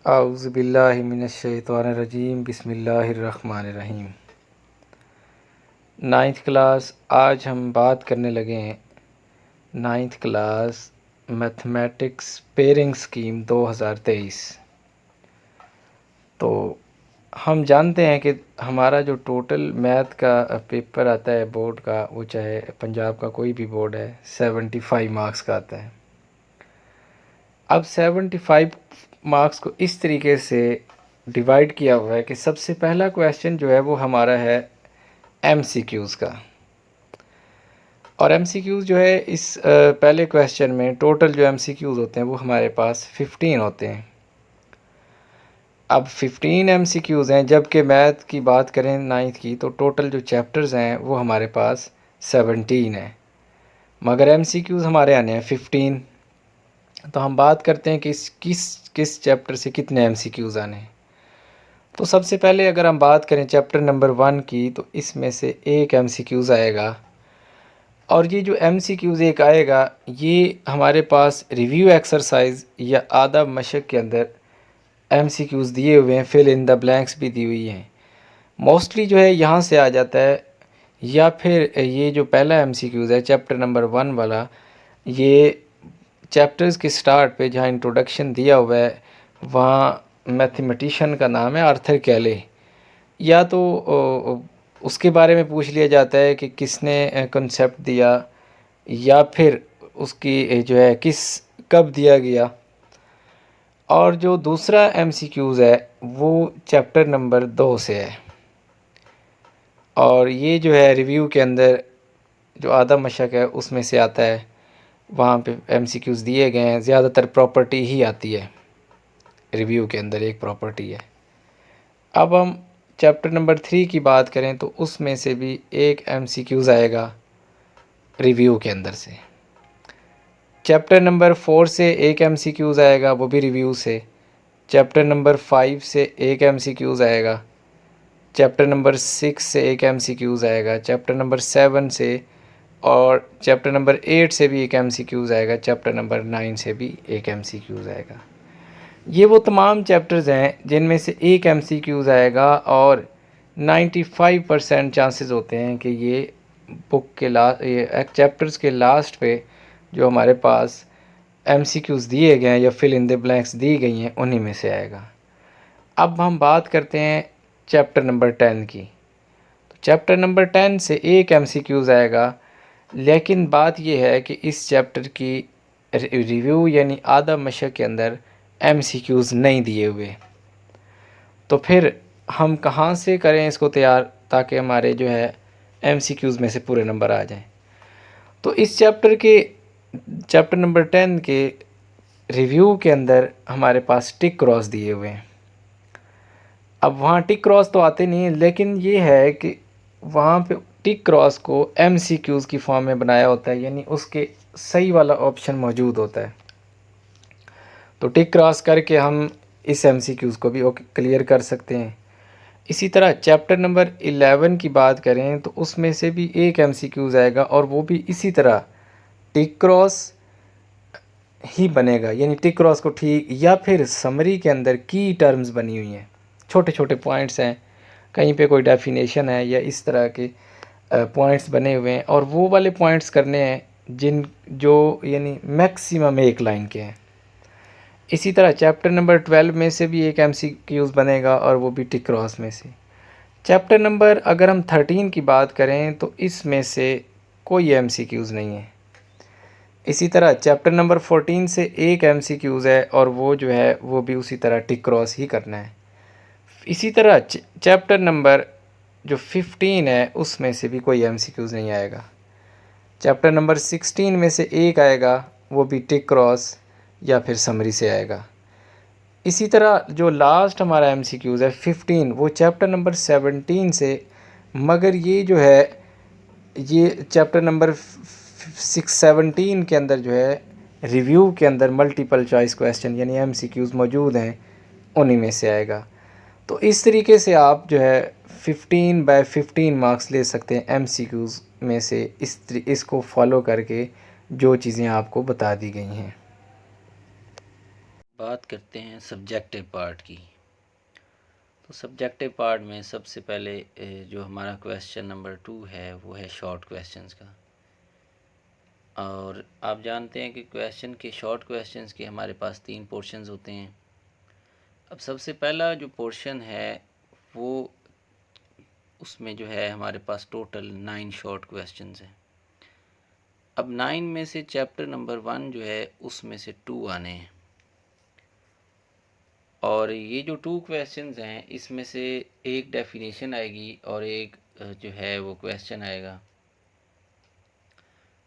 आऊज़ु बिल्लाहि मिनश्शैतानिर्रजीम बिस्मिल्लाहिर्रहमानिर्रहीम। Ninth class, आज हम बात करने लगे हैं ninth class mathematics pairing scheme 2023। तो हम जानते हैं कि हमारा जो टोटल मैथ का पेपर आता है बोर्ड का, वो चाहे पंजाब का कोई भी बोर्ड है, 75 मार्क्स का आता है। अब 75 मार्क्स को इस तरीके से डिवाइड किया हुआ है कि सबसे पहला क्वेश्चन जो है वो हमारा है एमसीक्यूज़ का। और एमसीक्यूज़ जो है इस पहले क्वेश्चन में टोटल जो एमसीक्यूज़ होते हैं वो हमारे पास 15 होते हैं। अब 15 एमसीक्यूज़ हैं, जबकि मैथ की बात करें नाइन्थ की तो टोटल जो चैप्टर्स हैं वो हमारे पास 17 हैं, मगर एमसीक्यूज़ हमारे आने हैं 15। तो हम बात करते हैं कि किस चैप्टर से कितने एमसीक्यूज़ आने हैं। तो सबसे पहले अगर हम बात करें चैप्टर नंबर 1 की, तो इसमें से एक एमसीक्यूज़ आएगा। और ये जो एमसीक्यूज़ एक आएगा, ये हमारे पास रिव्यू एक्सरसाइज या आदब मशक के अंदर एमसीक्यूज़ दिए हुए हैं, फिल इन द ब्लैंक्स भी दी हुई हैं। मोस्टली जो है यहाँ से आ जाता है, या फिर ये जो पहला एमसीक्यूज़ है चैप्टर नंबर 1 वाला, ये चैप्टर्स के स्टार्ट पे जहाँ इंट्रोडक्शन दिया हुआ है वहाँ मैथमेटिशियन का नाम है आर्थर कैले, या तो उसके बारे में पूछ लिया जाता है कि किसने कॉन्सेप्ट दिया, या फिर उसकी जो है कब दिया गया। और जो दूसरा एमसीक्यूज़ है वो चैप्टर नंबर 2 से है, और ये जो है रिव्यू के अंदर जो आदम मशक है उसमें से आता है। वहाँ पे एमसीक्यूज़ दिए गए हैं, ज़्यादातर प्रॉपर्टी ही आती है रिव्यू के अंदर, एक प्रॉपर्टी है। अब हम चैप्टर नंबर 3 की बात करें तो उसमें से भी एक एमसीक्यूज़ आएगा रिव्यू के अंदर से। चैप्टर नंबर 4 से एक एमसीक्यूज़ आएगा, वो भी रिव्यू से। चैप्टर नंबर 5 से एक एमसीक्यूज़ आएगा। चैप्टर नंबर 6 से एक एमसीक्यूज़ आएगा। चैप्टर नंबर 7 से, और चैप्टर नंबर 8 से भी एक एमसीक्यूज़ आएगा। चैप्टर नंबर 9 से भी एक एमसीक्यूज़ आएगा। ये वो तमाम चैप्टर्स हैं जिनमें से एक एमसीक्यूज़ आएगा, और 95% चांसेस होते हैं कि ये बुक के ये चैप्टर्स के लास्ट पे जो हमारे पास एमसीक्यूज़ दिए गए हैं या फिल इन द ब्लैंक्स दी गई हैं उन्हीं में से आएगा। अब हम बात करते हैं चैप्टर नंबर 10 की। तो चैप्टर नंबर 10 से एक एमसीक्यूज़ आएगा, लेकिन बात यह है कि इस चैप्टर की रिव्यू यानी आदब मशक के अंदर एमसीक्यूज़ नहीं दिए हुए। तो फिर हम कहाँ से करें इसको तैयार, ताकि हमारे जो है एमसीक्यूज़ में से पूरे नंबर आ जाएं। तो इस चैप्टर नंबर 10 के रिव्यू के अंदर हमारे पास टिक क्रॉस दिए हुए हैं। अब वहाँ टिक क्रॉस तो आते नहीं हैं, लेकिन ये है कि वहाँ पे टिक क्रॉस को एमसीक्यूज़ की फॉर्म में बनाया होता है, यानी उसके सही वाला ऑप्शन मौजूद होता है। तो टिक क्रॉस करके हम इस एमसीक्यूज़ को भी क्लियर कर सकते हैं। इसी तरह चैप्टर नंबर 11 की बात करें तो उसमें से भी एक एमसीक्यूज़ आएगा, और वो भी इसी तरह टिक क्रॉस ही बनेगा, यानी टिक क्रॉस को ठीक, या फिर समरी के अंदर की टर्म्स बनी हुई हैं, छोटे छोटे पॉइंट्स हैं, कहीं पे कोई डेफिनेशन है या इस तरह के पॉइंट्स बने हुए हैं, और वो वाले पॉइंट्स करने हैं जो यानी मैक्सिमम एक लाइन के हैं। इसी तरह चैप्टर नंबर 12 में से भी एक एमसीक्यूज़ बनेगा, और वो भी टिक क्रॉस में से। चैप्टर नंबर अगर हम 13 की बात करें तो इसमें से कोई एमसीक्यूज़ नहीं है। इसी तरह चैप्टर नंबर 14 से एक एमसीक्यूज़ है, और वो जो है वो भी उसी तरह टिक क्रॉस ही करना है। इसी तरह चैप्टर नंबर जो 15 है उसमें से भी कोई एमसीक्यूज़ नहीं आएगा। चैप्टर नंबर 16 में से एक आएगा, वो भी टिक क्रॉस या फिर समरी से आएगा। इसी तरह जो लास्ट हमारा एमसीक्यूज़ है 15, वो चैप्टर नंबर 17 से, मगर ये जो है ये चैप्टर नंबर 17 के अंदर जो है रिव्यू के अंदर मल्टीपल चॉइस क्वेश्चन यानी एमसीक्यूज़ मौजूद हैं, उन्हीं में से आएगा। तो इस तरीके से आप जो है 15/15 मार्क्स ले सकते हैं एमसीक्यूज़ में से, इसको फॉलो करके जो चीज़ें आपको बता दी गई हैं। बात करते हैं सब्जेक्टिव पार्ट की। तो सब्जेक्टिव पार्ट में सबसे पहले जो हमारा क्वेश्चन नंबर 2 है वो है शॉर्ट क्वेश्चंस का। और आप जानते हैं कि क्वेश्चन के शॉर्ट क्वेश्चंस के हमारे पास 3 पोर्शंस होते हैं। अब सबसे पहला जो पोर्शन है वो उसमें जो है हमारे पास टोटल 9 शॉर्ट क्वेश्चंस हैं। अब 9 में से चैप्टर नंबर 1 जो है उसमें से 2 आने हैं। और ये जो 2 क्वेश्चंस हैं इसमें से एक डेफिनेशन आएगी और एक जो है वो क्वेश्चन आएगा।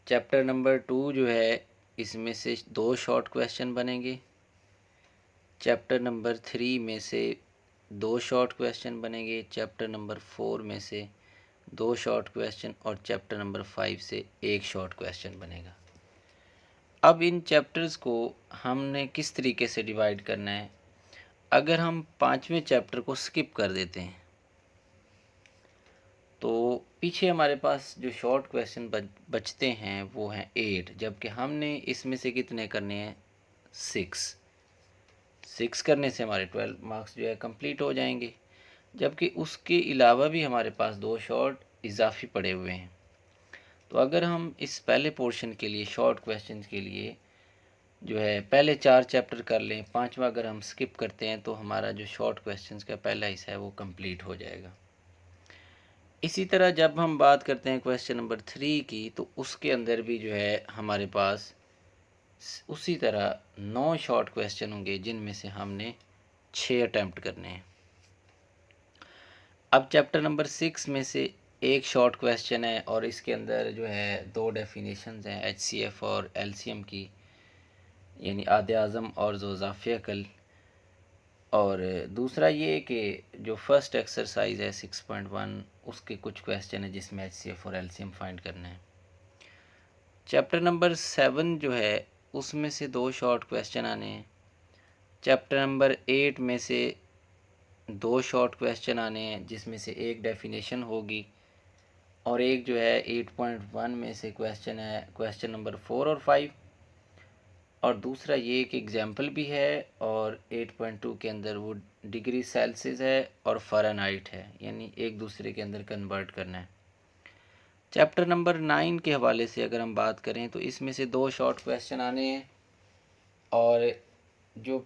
चैप्टर नंबर 2 जो है इसमें से 2 शॉर्ट क्वेश्चन बनेंगे। चैप्टर नंबर 3 में से 2 शॉर्ट क्वेश्चन बनेंगे। चैप्टर नंबर 4 में से 2 शॉर्ट क्वेश्चन और चैप्टर नंबर 5 से 1 शॉर्ट क्वेश्चन बनेगा। अब इन चैप्टर्स को हमने किस तरीके से डिवाइड करना है। अगर हम 5वें चैप्टर को स्किप कर देते हैं तो पीछे हमारे पास जो शॉर्ट क्वेश्चन बचते हैं वो हैं 8, जबकि हमने इसमें से कितने करने हैं 6 करने से हमारे 12 मार्क्स जो है कंप्लीट हो जाएंगे। जबकि उसके अलावा भी हमारे पास 2 शॉर्ट इजाफी पड़े हुए हैं। तो अगर हम इस पहले पोर्शन के लिए शॉर्ट क्वेश्चन के लिए जो है पहले 4 चैप्टर कर लें, 5वां अगर हम स्किप करते हैं तो हमारा जो शॉर्ट क्वेश्चन का पहला हिस्सा है वो कंप्लीट हो जाएगा। इसी तरह जब हम बात करते हैं क्वेश्चन नंबर 3 की तो उसके अंदर भी जो है हमारे पास उसी तरह 9 शॉर्ट क्वेश्चन होंगे जिनमें से हमने 6 अटैम्प्ट करने हैं। अब चैप्टर नंबर 6 में से एक शॉर्ट क्वेश्चन है और इसके अंदर जो है 2 डेफिनेशंस हैं HCF और LCM की, यानी आधे आज़म और ज़ोज़ाफ़िया कल। और दूसरा ये कि जो फर्स्ट एक्सरसाइज है 6.1 उसके कुछ क्वेश्चन है जिसमें HCF और LCM फाइंड करना है। चैप्टर नंबर 7 जो है उसमें से 2 शॉर्ट क्वेश्चन आने हैं। चैप्टर नंबर 8 में से 2 शॉर्ट क्वेश्चन आने हैं जिसमें से एक डेफिनेशन होगी और एक जो है 8.1 में से क्वेश्चन है क्वेश्चन नंबर 4 और 5। और दूसरा ये एक एग्जाम्पल भी है और 8.2 के अंदर वो डिग्री सेल्सियस है और फ़ारेनहाइट है, यानी एक दूसरे के अंदर कन्वर्ट करना है। चैप्टर नंबर 9 के हवाले से अगर हम बात करें तो इसमें से 2 शॉर्ट क्वेश्चन आने हैं और जो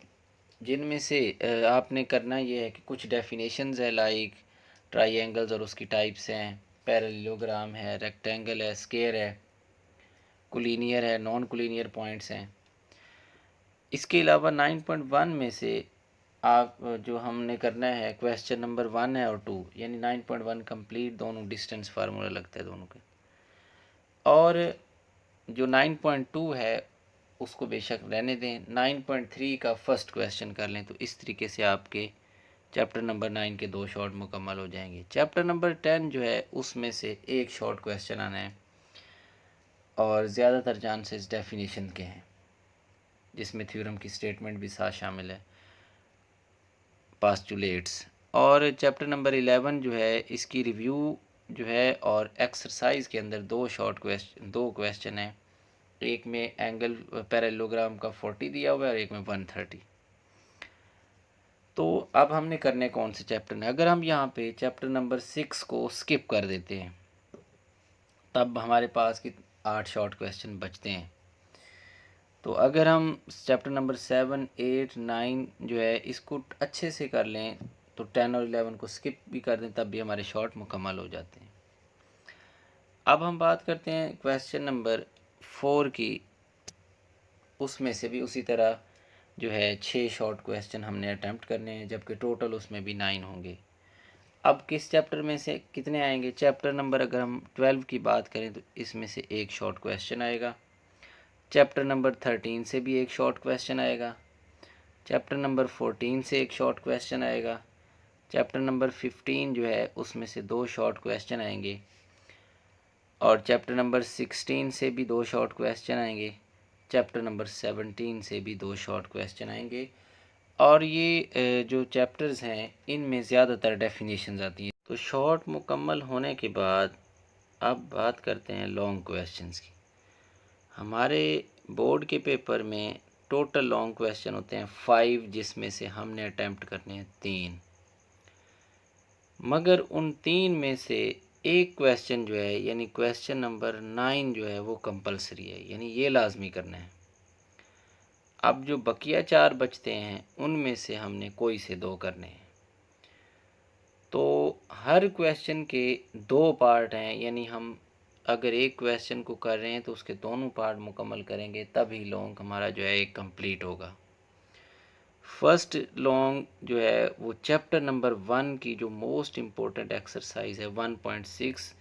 जिनमें से आपने करना ये है कि कुछ डेफिनेशंस है लाइक ट्राइंगल्स और उसकी टाइप्स हैं, पैरेललोग्राम है, रेक्टेंगल है, स्क्वायर है, कोलिनियर है, नॉन कोलिनियर पॉइंट्स हैं। इसके अलावा 9.1 में से आप जो हमने करना है क्वेश्चन नंबर 1 है और 2, यानी 9.1 कंप्लीट, दोनों डिस्टेंस फार्मूला लगता है दोनों के। और जो 9.2 है उसको बेशक रहने दें, 9.3 का फर्स्ट क्वेश्चन कर लें। तो इस तरीके से आपके चैप्टर नंबर 9 के 2 शॉर्ट मुकम्मल हो जाएंगे। चैप्टर नंबर 10 जो है उसमें से एक शॉर्ट क्वेश्चन आना है और ज़्यादातर चांसेस डेफिनेशन के हैं जिसमें थ्योरम की स्टेटमेंट भी साथ शामिल है, पास्टुलेट्स। और चैप्टर नंबर 11 जो है इसकी रिव्यू जो है और एक्सरसाइज के अंदर 2 क्वेश्चन हैं। एक में एंगल पैरेललोग्राम का 40 दिया हुआ है और एक में 130। तो अब हमने करने कौन से चैप्टर हैं। अगर हम यहाँ पे चैप्टर नंबर 6 को स्किप कर देते हैं तब हमारे पास की 8 शॉर्ट क्वेश्चन बचते हैं। तो अगर हम चैप्टर नंबर 7, 8, 9 जो है इसको अच्छे से कर लें तो 10 और 11 को स्किप भी कर दें तब भी हमारे शॉर्ट मुकम्मल हो जाते हैं। अब हम बात करते हैं क्वेश्चन नंबर 4 की। उसमें से भी उसी तरह जो है 6 शॉर्ट क्वेश्चन हमने अटैम्प्ट करने हैं, जबकि टोटल उसमें भी 9 होंगे। अब किस चैप्टर में से कितने आएंगे। चैप्टर नंबर अगर हम 12 की बात करें तो इसमें से एक शॉर्ट क्वेश्चन आएगा। चैप्टर नंबर 13 से भी एक शॉर्ट क्वेश्चन आएगा। चैप्टर नंबर 14 से एक शॉर्ट क्वेश्चन आएगा। चैप्टर नंबर 15 जो है उसमें से 2 शॉर्ट क्वेश्चन आएंगे और चैप्टर नंबर 16 से भी 2 शॉर्ट क्वेश्चन आएंगे। चैप्टर नंबर 17 से भी 2 शॉर्ट क्वेश्चन आएंगे। और ये जो चैप्टर्स हैं इनमें ज़्यादातर डेफिनेशंस आती हैं। तो शॉर्ट मुकम्मल होने के बाद अब बात करते हैं लॉन्ग क्वेश्चंस की। हमारे बोर्ड के पेपर में टोटल लॉन्ग क्वेश्चन होते हैं 5, जिसमें से हमने अटेम्प्ट करने हैं 3। मगर उन 3 में से एक क्वेश्चन जो है यानी क्वेश्चन नंबर 9 जो है वो कंपलसरी है, यानी ये लाजमी करना है। अब जो बकिया 4 बचते हैं उनमें से हमने कोई से 2 करने हैं। तो हर क्वेश्चन के 2 पार्ट हैं, यानी हम अगर एक क्वेश्चन को कर रहे हैं तो उसके दोनों पार्ट मुकम्मल करेंगे, तभी लॉन्ग हमारा जो है एक कंप्लीट होगा। फर्स्ट लॉन्ग जो है वो चैप्टर नंबर 1 की जो मोस्ट इम्पोर्टेंट एक्सरसाइज है 1.6,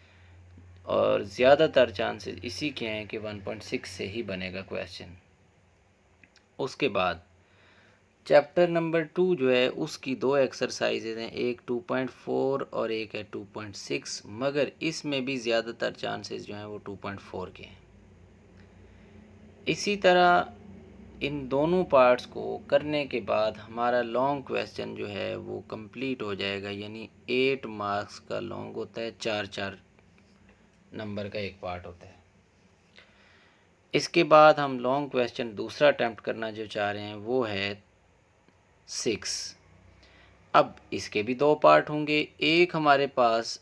और ज़्यादातर चांसेस इसी के हैं कि 1.6 से ही बनेगा क्वेश्चन। उसके बाद चैप्टर नंबर 2 जो है उसकी 2 एक्सरसाइजेज हैं, एक 2.4 और एक है 2.6, मगर इसमें भी ज़्यादातर चांसेस जो हैं वो 2.4 के हैं। इसी तरह इन दोनों पार्ट्स को करने के बाद हमारा लॉन्ग क्वेश्चन जो है वो कंप्लीट हो जाएगा, यानी 8 मार्क्स का लॉन्ग होता है, 4-4 नंबर का एक पार्ट होता है। इसके बाद हम लॉन्ग क्वेश्चन दूसरा अटैम्प्ट करना जो चाह रहे हैं वो है 6। अब इसके भी 2 पार्ट होंगे। एक हमारे पास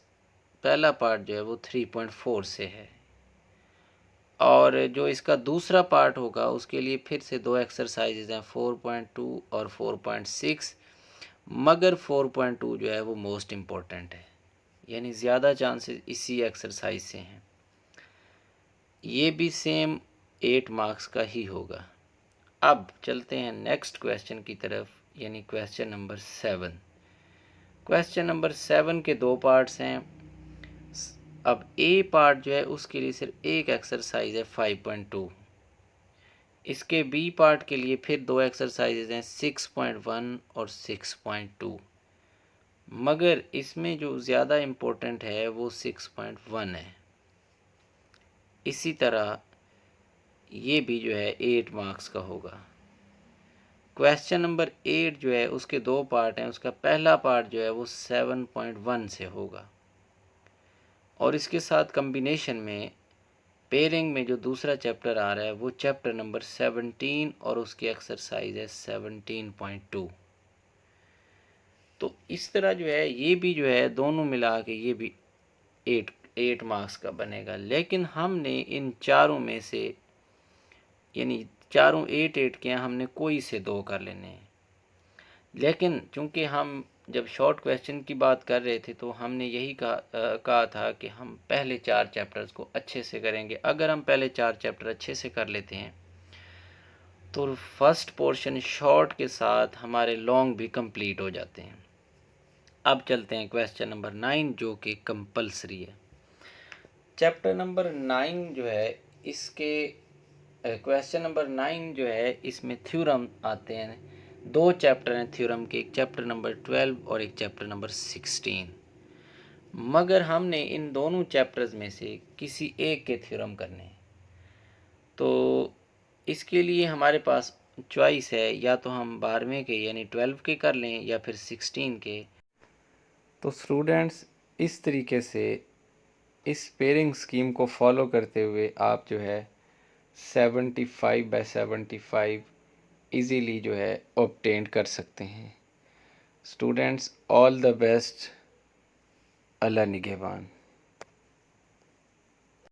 पहला पार्ट जो है वो 3.4 से है, और जो इसका दूसरा पार्ट होगा उसके लिए फिर से 2 एक्सरसाइजेज हैं 4.2 और 4.6, मगर 4.2 जो है वो मोस्ट इम्पोर्टेंट है, यानी ज़्यादा चांसेस इसी एक्सरसाइज से हैं। ये भी सेम 8 मार्क्स का ही होगा। अब चलते हैं नेक्स्ट क्वेश्चन की तरफ, यानी क्वेश्चन नंबर 7। क्वेश्चन नंबर 7 के 2 पार्ट्स हैं। अब ए पार्ट जो है उसके लिए सिर्फ एक एक्सरसाइज है 5.2। इसके बी पार्ट के लिए फिर 2 एक्सरसाइजेज हैं 6.1 और 6.2, मगर इसमें जो ज़्यादा इम्पोर्टेंट है वो 6.1 है। इसी तरह ये भी जो है 8 मार्क्स का होगा। क्वेश्चन नंबर 8 जो है उसके 2 पार्ट हैं। उसका पहला पार्ट जो है वो 7.1 से होगा, और इसके साथ कम्बिनेशन में पेयरिंग में जो दूसरा चैप्टर आ रहा है वो चैप्टर नंबर 17 और उसकी एक्सरसाइज है 17.2। तो इस तरह जो है ये भी जो है दोनों मिला के ये भी 8 मार्क्स का बनेगा। लेकिन हमने इन चारों में से, यानी चारों 8 के हैं, हमने कोई से 2 कर लेने हैं। लेकिन चूंकि हम जब शॉर्ट क्वेश्चन की बात कर रहे थे तो हमने यही कहा था कि हम पहले 4 चैप्टर्स को अच्छे से करेंगे। अगर हम पहले 4 चैप्टर अच्छे से कर लेते हैं तो फर्स्ट पोर्शन शॉर्ट के साथ हमारे लॉन्ग भी कंप्लीट हो जाते हैं। अब चलते हैं क्वेश्चन नंबर 9 जो कि कंपलसरी है। चैप्टर नंबर 9 जो है इसके क्वेश्चन नंबर 9 जो है इसमें थ्योरम आते हैं। 2 चैप्टर हैं थ्योरम के, एक चैप्टर नंबर 12 और एक चैप्टर नंबर 16, मगर हमने इन दोनों चैप्टर्स में से किसी एक के थ्योरम करने हैं। तो इसके लिए हमारे पास चॉइस है, या तो हम 12वें के यानी 12 के कर लें या फिर 16 के। तो स्टूडेंट्स इस तरीके से इस पेयरिंग स्कीम को फॉलो करते हुए आप जो है 75/75 इजीली जो है ऑब्टेन कर सकते हैं। Students all the best. Allah निगहबान।